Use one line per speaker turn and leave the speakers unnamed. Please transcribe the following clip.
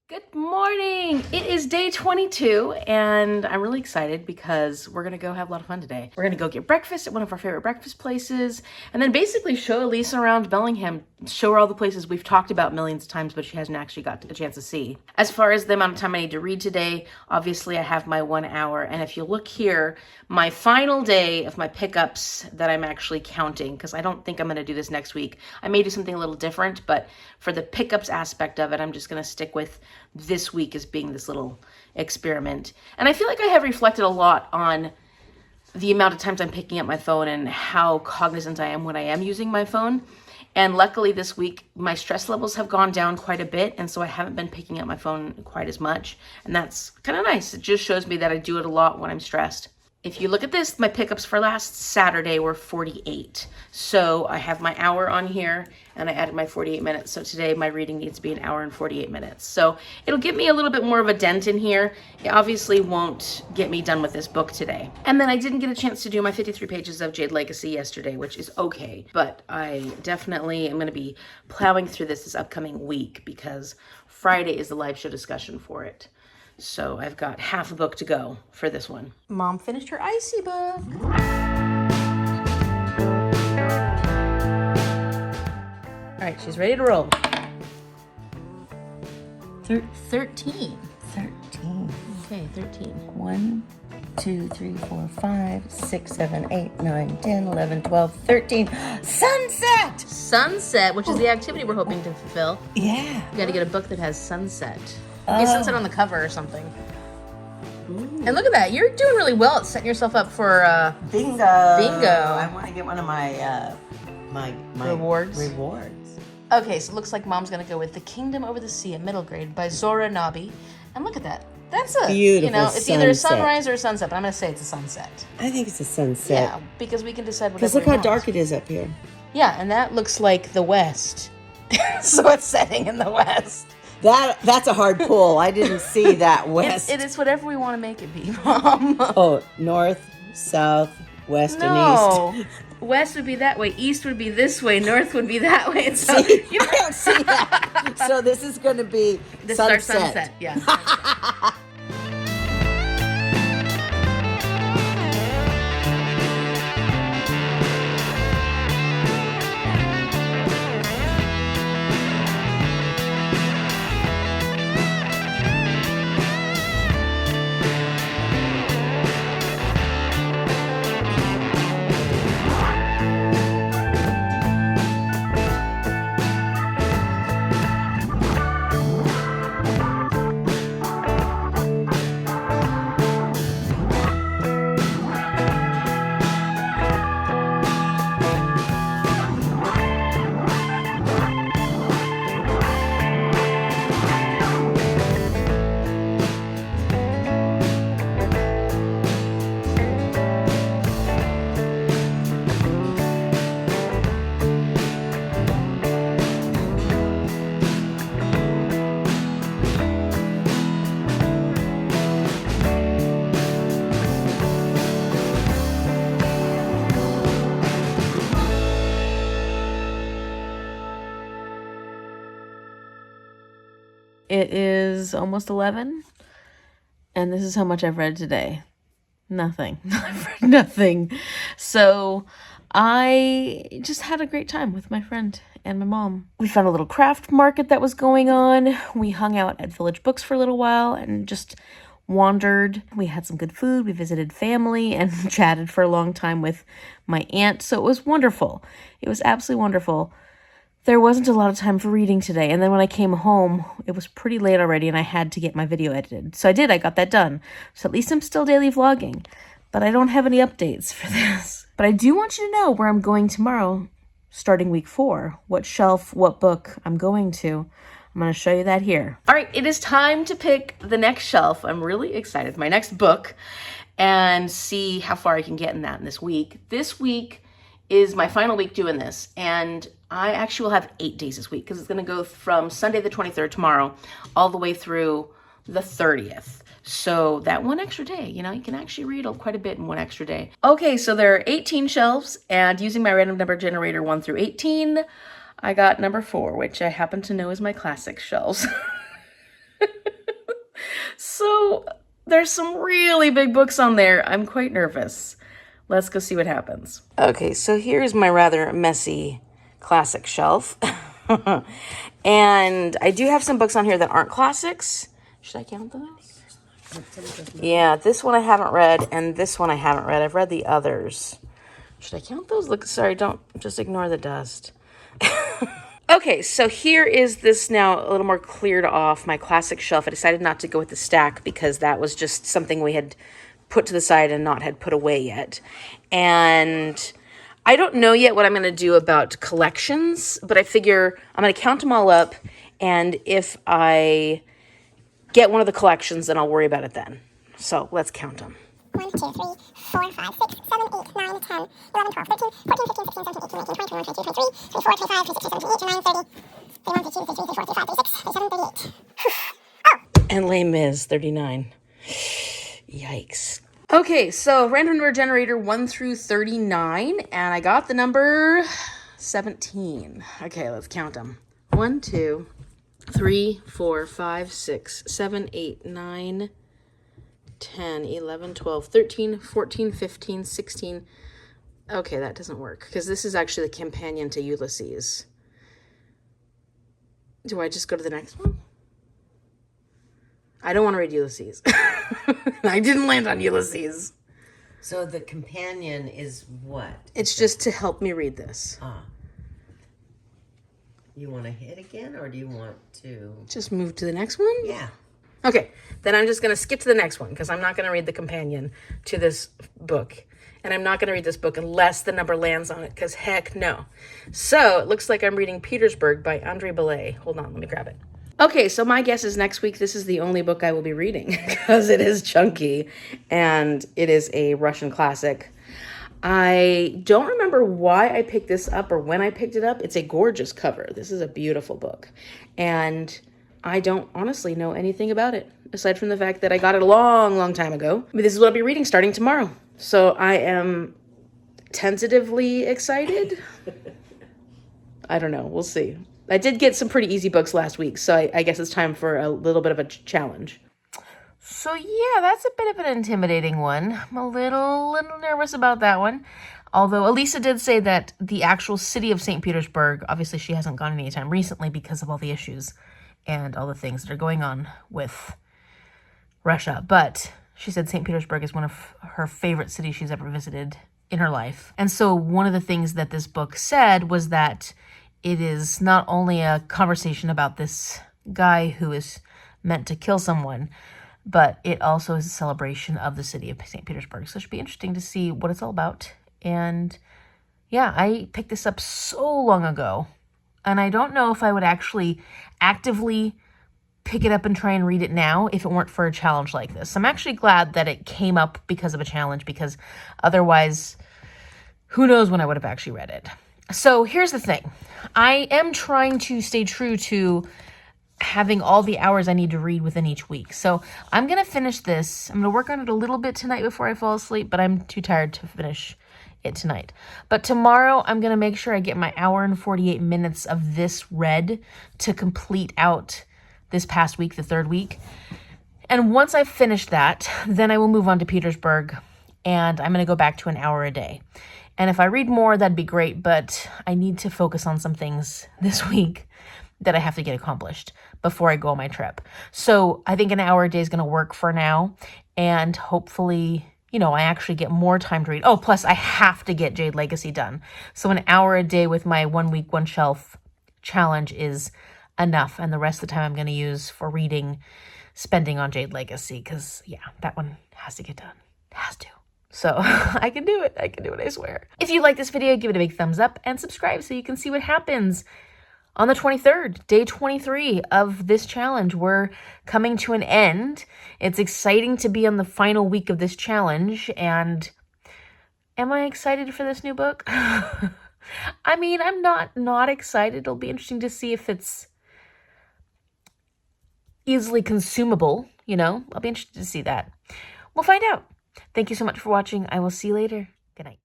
Good morning! It is day 22 and I'm really excited because we're gonna go have a lot of fun today. We're gonna go get breakfast at one of our favorite breakfast places and then basically show Elisa around Bellingham, show her all the places we've talked about millions of times but she hasn't actually got a chance to see. As far as the amount of time I need to read today, obviously I have my 1 hour, and if you look here, my final day of my pickups that I'm actually counting, because I don't think I'm gonna do this next week. I may do something a little different, but for the pickups aspect of it, I'm just gonna stick with this week as being this little experiment. And I feel like I have reflected a lot on the amount of times I'm picking up my phone and how cognizant I am when I am using my phone. And luckily this week, my stress levels have gone down quite a bit, and so I haven't been picking up my phone quite as much. And that's kind of nice. It just shows me that I do it a lot when I'm stressed. If you look at this, my pickups for last Saturday were 48. So I have my hour on here and I added my 48 minutes. So today my reading needs to be 1 hour and 48 minutes. So it'll give me a little bit more of a dent in here. It obviously won't get me done with this book today. And then I didn't get a chance to do my 53 pages of Jade Legacy yesterday, which is okay. But I definitely am going to be plowing through this upcoming week because Friday is the live show discussion for it. So I've got half a book to go for this one. Mom finished her icy book. All right, she's ready to roll. 13.
13.
Okay, 13.
1, 2, 3, 4, 5, 6, 7, 8, 9, 10, 11, 12, 13. Sunset!
Sunset, which is the activity we're hoping to fulfill.
Yeah.
We gotta get a book that has sunset. Get sunset on the cover or something. Ooh. And look at that. You're doing really well at setting yourself up for
bingo.
Bingo.
I want to get one of my my
rewards.
Okay,
so it looks like Mom's gonna go with The Kingdom Over the Sea, a middle grade by Zora Nabi. And look at that. That's a
beautiful
it's either a sunrise or a sunset, but I'm gonna say it's a sunset.
I think it's a sunset.
Yeah, because we can decide whatever.
Because look how dark it is up here.
Yeah, and that looks like the west. So it's setting in the west.
That's a hard pull. I didn't see that west.
It is whatever we want to make it be, Mom.
Oh, north, south, west,
and
east.
West would be that way, east would be this way, north would be that way. And so
I don't see that. So this is going to be
this
sunset.
Is our sunset, yeah. It is almost 11, and this is how much I've read today. Nothing. I've read nothing. So I just had a great time with my friend and my mom. We found a little craft market that was going on. We hung out at Village Books for a little while and just wandered. We had some good food. We visited family and chatted for a long time with my aunt. So it was wonderful. It was absolutely wonderful. There wasn't a lot of time for reading today, and then when I came home, it was pretty late already, and I had to get my video edited. So I got that done. So at least I'm still daily vlogging, but I don't have any updates for this. But I do want you to know where I'm going tomorrow, starting week 4, what shelf, what book I'm going to. I'm going to show you that here. All right, it is time to pick the next shelf. I'm really excited. My next book, and see how far I can get in that in this week. This week is my final week doing this, and I actually will have 8 days this week because it's going to go from Sunday the 23rd, tomorrow, all the way through the 30th. So that one extra day, you can actually read quite a bit in one extra day. Okay, so there are 18 shelves, and using my random number generator 1 through 18, I got number 4, which I happen to know is my classic shelves. There's some really big books on there. I'm quite nervous. Let's go see what happens. Okay, so here's my rather messy classic shelf. And I do have some books on here that aren't classics. Should I count those? Yeah, this one I haven't read, and this one I haven't read. I've read the others. Should I count those? Look, sorry, don't just ignore the dust. Okay, so here is this now a little more cleared off, my classic shelf. I decided not to go with the stack because that was just something we had put to the side and not had put away yet. And I don't know yet what I'm going to do about collections, but I figure I'm going to count them all up, and if I get one of the collections, then I'll worry about it then. So let's count them.
1, 2, 3, 4, 5, 6, 7, 8, 9, 10, 11, 12, 13, 14, 15, 16, 17, 18, 19, 20, 21, 22, 23, 24, 25, 26, 27, 28, 29, 30, 31, 32, 33, 34, 35, 36, 37, 38.
And Les Mis, 39. Yikes. Okay, so random number generator 1 through 39, and I got the number 17. Okay, let's count them. 1, 2, 3, 4, 5, 6, 7, 8, 9, 10, 11, 12, 13, 14, 15, 16. Okay, that doesn't work because this is actually the companion to Ulysses. Do I just go to the next one? I don't want to read Ulysses. I didn't land on Ulysses.
So the companion is what?
It's just to help me read this.
You want to hit again, or do you want to...
Just move to the next one?
Yeah.
Okay, then I'm just going to skip to the next one because I'm not going to read the companion to this book. And I'm not going to read this book unless the number lands on it, because heck no. So it looks like I'm reading Petersburg by André Bellet. Hold on, let me grab it. Okay, so my guess is next week this is the only book I will be reading because it is chunky and it is a Russian classic. I don't remember why I picked this up or when I picked it up. It's a gorgeous cover. This is a beautiful book. And I don't honestly know anything about it, aside from the fact that I got it a long, long time ago. But this is what I'll be reading starting tomorrow. So I am tentatively excited. I don't know. We'll see. I did get some pretty easy books last week, so I guess it's time for a little bit of a challenge. So yeah, that's a bit of an intimidating one. I'm a little nervous about that one. Although Elisa did say that the actual city of St. Petersburg, obviously she hasn't gone anytime recently because of all the issues and all the things that are going on with Russia. But she said St. Petersburg is one of her favorite cities she's ever visited in her life. And so one of the things that this book said was that it is not only a conversation about this guy who is meant to kill someone, but it also is a celebration of the city of St. Petersburg. So it should be interesting to see what it's all about. And yeah, I picked this up so long ago, and I don't know if I would actually actively pick it up and try and read it now if it weren't for a challenge like this. I'm actually glad that it came up because of a challenge, because otherwise, who knows when I would have actually read it. So here's the thing. I am trying to stay true to having all the hours I need to read within each week. So I'm going to finish this. I'm going to work on it a little bit tonight before I fall asleep, but I'm too tired to finish it tonight. But tomorrow I'm going to make sure I get my hour and 48 minutes of this read to complete out this past week, the third week. And once I've finished that, then I will move on to Petersburg, and I'm going to go back to an hour a day. And if I read more, that'd be great, but I need to focus on some things this week that I have to get accomplished before I go on my trip. So I think an hour a day is going to work for now, and hopefully, you know, I actually get more time to read. Oh, plus I have to get Jade Legacy done. So an hour a day with my 1 week, 1 shelf challenge is enough, and the rest of the time I'm going to use for reading, spending on Jade Legacy, because yeah, that one has to get done. It has to. So I can do it. I can do it, I swear. If you like this video, give it a big thumbs up and subscribe so you can see what happens on the 23rd, day 23 of this challenge. We're coming to an end. It's exciting to be on the final week of this challenge. And am I excited for this new book? I mean, I'm not excited. It'll be interesting to see if it's easily consumable, you know? I'll be interested to see that. We'll find out. Thank you so much for watching. I will see you later. Good night.